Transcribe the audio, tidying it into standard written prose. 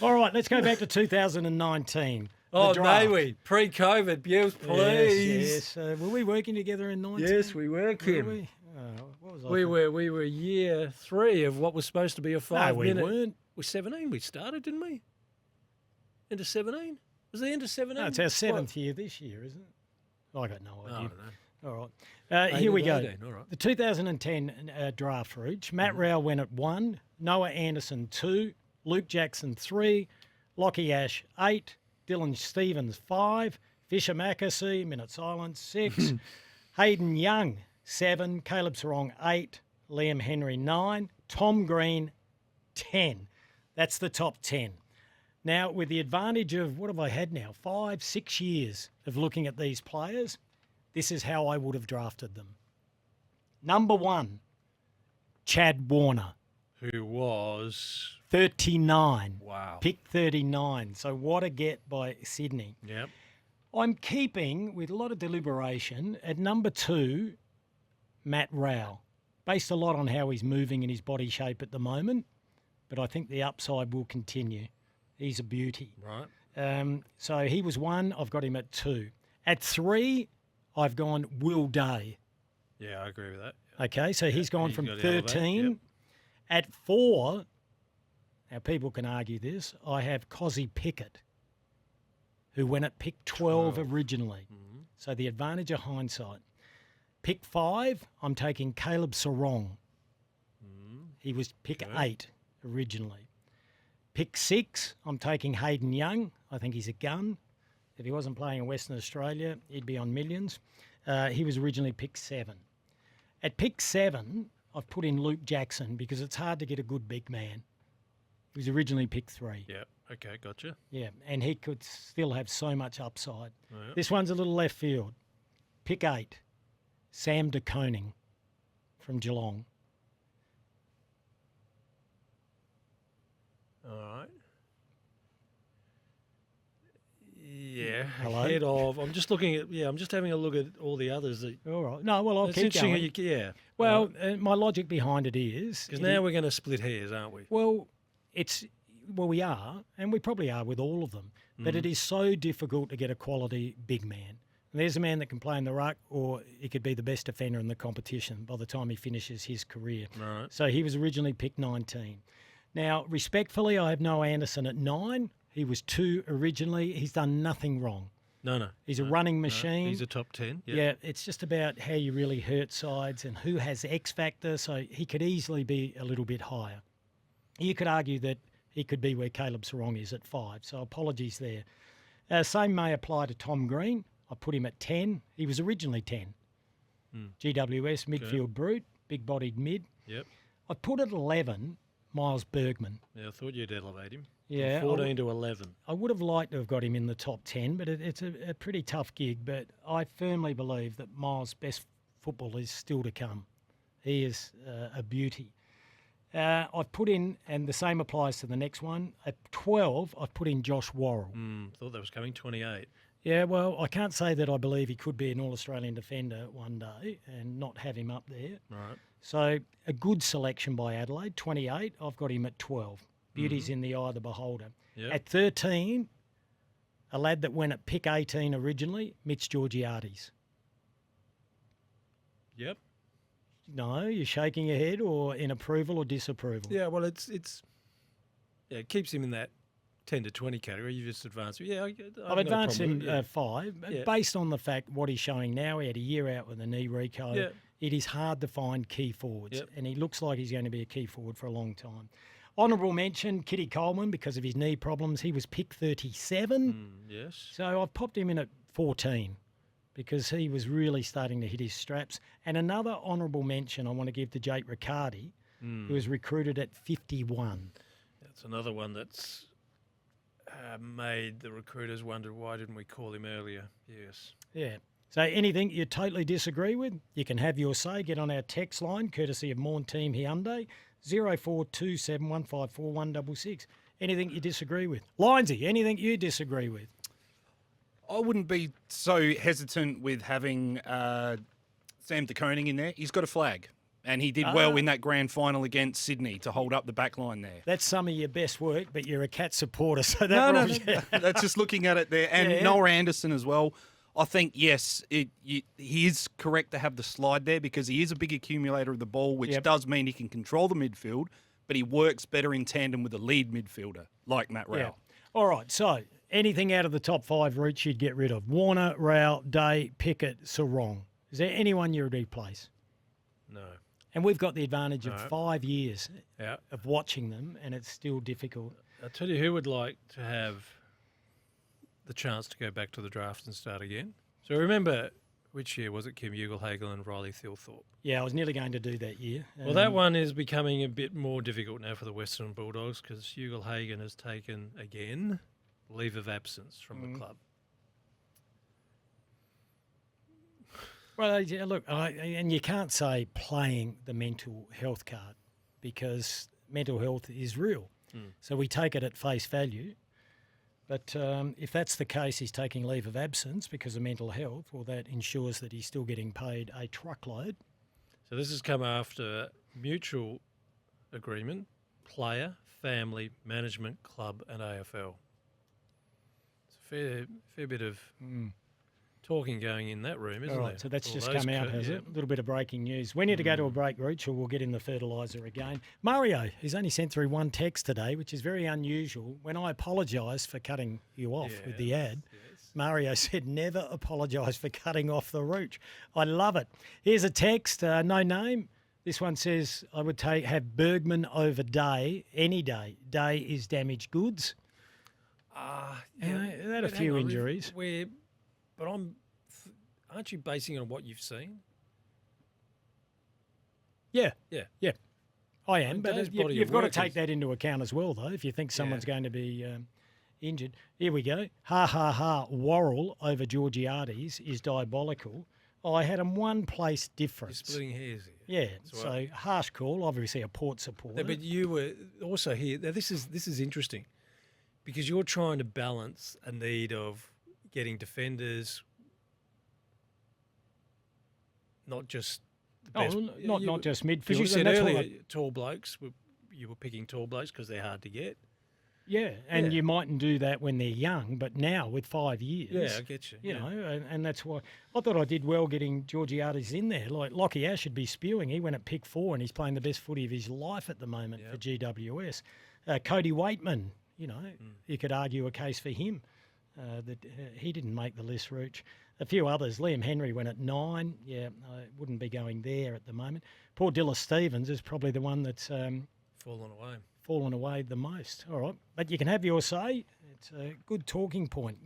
All right, let's go back to 2019. Oh, may we? Pre-COVID, yes, please. Yes. Were we working together in 19? Yes, we were, Kim. Were we? What was I We thinking? were year 3 of what was supposed to be a 5-minute. No, we weren't. We're 17. We started, didn't we? Into 17? Was it into 17? No, it's our 7th year this year, isn't it? I got no I idea. don't know. All right. Here we go. 18, all right. The 2010 draft for each. Matt Rowell went at 1, Noah Anderson 2, Luke Jackson 3, Lockie Ash 8, Dylan Stevens 5, Fisher Mackesy, minute silence, 6, Hayden Young 7, Caleb Sarong 8, Liam Henry 9, Tom Green 10. That's the top 10. Now, with the advantage of, what have I had now, 5, 6 years of looking at these players, this is how I would have drafted them. Number 1, Chad Warner, Who was... 39. Wow. Pick 39. So what a get by Sydney. Yep. I'm keeping, with a lot of deliberation, at number 2, Matt Rowell, based a lot on how he's moving and his body shape at the moment, but I think the upside will continue. He's a beauty. Right. So he was 1. I've got him at 2. At 3, I've gone Will Day. Yeah, I agree with that. Okay, so he's gone he's from got to elevate, 13. yep. At 4, now people can argue this, I have Cozzy Pickett, who went at pick 12 originally. Mm-hmm. So the advantage of hindsight. Pick 5, I'm taking Caleb Sarong. He was pick 8 originally. Pick 6, I'm taking Hayden Young. I think he's a gun. If he wasn't playing in Western Australia, he'd be on millions. He was originally pick 7. At pick 7, I've put in Luke Jackson because it's hard to get a good big man. He was originally pick 3. Yep. Okay, gotcha. Yeah, and he could still have so much upside. Yep. This one's a little left field. Pick 8, Sam de Koning from Geelong. All right. Yeah. Hello? Ahead of... I'm just looking at... Yeah, I'm just having a look at all the others. That, All right. No, well, I'll it's keep interesting how going. yeah. Well, my logic behind it is... Because now we're going to split hairs, aren't we? Well, we are, and we probably are with all of them, but it is so difficult to get a quality big man. And there's a man that can play in the ruck, or he could be the best defender in the competition by the time he finishes his career. Right. So he was originally picked 19. Now, respectfully, I have Noah Anderson at 9. He was 2 originally. He's done nothing wrong. No. He's a running machine. He's a top 10. Yep. Yeah, it's just about how you really hurt sides and who has X factor. So he could easily be a little bit higher. You could argue that he could be where Caleb Sarong is at 5. So apologies there. Same may apply to Tom Green. I put him at 10. He was originally 10. GWS, midfield brute, big-bodied mid. Yep. I put at 11 Miles Bergman. Yeah, I thought you'd elevate him. Yeah, From 14 to 11. I would have liked to have got him in the top 10, but it's a pretty tough gig. But I firmly believe that Miles' best football is still to come. He is a beauty. I've put in, and the same applies to the next one, at 12, I've put in Josh Worrell. Thought that was coming 28. Yeah, well, I can't say that I believe he could be an All-Australian defender one day and not have him up there. Right. So a good selection by Adelaide, 28. I've got him at 12. Beauty's in the eye of the beholder. Yep. At 13, a lad that went at pick 18 originally, Mitch Georgiades. Yep. No, you're shaking your head or in approval or disapproval? Yeah, well, it keeps him in that 10 to 20 category. You just advanced. Yeah, I've advanced him Yeah. 5, Yeah. based on the fact what he's showing now. He had a year out with a knee reco. Yeah. It is hard to find key forwards, Yep. and he looks like he's going to be a key forward for a long time. Honourable mention, Kitty Coleman, because of his knee problems. He was pick 37. Yes. So I've popped him in at 14 because he was really starting to hit his straps. And another honourable mention I want to give to Jake Riccardi, who was recruited at 51. That's another one that's made the recruiters wonder, why didn't we call him earlier? Yes. Yeah. So anything you totally disagree with, you can have your say. Get on our text line, courtesy of Morn Team Hyundai, 0427154166. Anything you disagree with? Linesy, anything you disagree with? I wouldn't be so hesitant with having Sam de Koning in there. He's got a flag. And he did well in that grand final against Sydney to hold up the back line there. That's some of your best work, but you're a Cat supporter, so that No, probably... that's just looking at it there. And Yeah. Noah Anderson as well. I think, yes, he is correct to have the slide there because he is a big accumulator of the ball, which Yep. does mean he can control the midfield, but he works better in tandem with a lead midfielder like Matt Rowell. Yeah. All right, so anything out of the top 5 routes you'd get rid of? Warner, Rowell, Day, Pickett, Sarong. Is there anyone you would replace? No. And we've got the advantage of No. 5 years Yeah. of watching them, and it's still difficult. I'll tell you who would like to have the chance to go back to the draft and start again. So remember, which year was it? Kim Ugelhagel and Riley Thilthorpe. Yeah, I was nearly going to do that year. Well, that one is becoming a bit more difficult now for the Western Bulldogs because Ugelhagen has taken, again, leave of absence from the club. Well, yeah, look, and you can't say playing the mental health card because mental health is real. So we take it at face value. But if that's the case, he's taking leave of absence because of mental health, well, that ensures that he's still getting paid a truckload. So this has come after mutual agreement, player, family, management, club and AFL. It's a fair bit of talking going in that room, isn't All right, there? so that's All just those come out, has it? A little bit of breaking news. We need to go to a break, Rooch, or we'll get in the fertiliser again. Mario, he's only sent through one text today, which is very unusual. When I apologise for cutting you off with the ad, Mario said, never apologise for cutting off the Rooch. I love it. Here's a text, no name. This one says, I would have Bergman over Day any day. Day is damaged goods. Yeah, They had a but few hang on, injuries. But aren't you basing it on what you've seen? Yeah. Yeah. Yeah, I am, mean, but Dave's body you've of got to work take is- that into account as well, though, if you think someone's Yeah. going to be injured. Here we go. Ha, ha, ha. Worrell over Georgiades is diabolical. I had him one place You're difference. splitting hairs here. Yeah, So so harsh call, obviously a Port supporter. No, but you were also here. Now this is interesting because you're trying to balance a need of getting defenders, not just the best. not just midfielders. Because you said and that's what earlier, tall blokes. You were picking tall blokes because they're hard to get. yeah, and Yeah. you mightn't do that when they're young, but now with 5 years. Yeah, I get you. You yeah. know, and that's why I thought I did well getting Georgiades in there. Like Lockie Ash should be spewing. He went at pick 4 and he's playing the best footy of his life at the moment for GWS. Cody Waitman, you know, you could argue a case for him that he didn't make the list, Rooch. A few others. Liam Henry went at 9. Yeah, I wouldn't be going there at the moment. Poor Dilla Stevens is probably the one that's Fallen away. fallen away the most. All right, but you can have your say. It's a good talking point.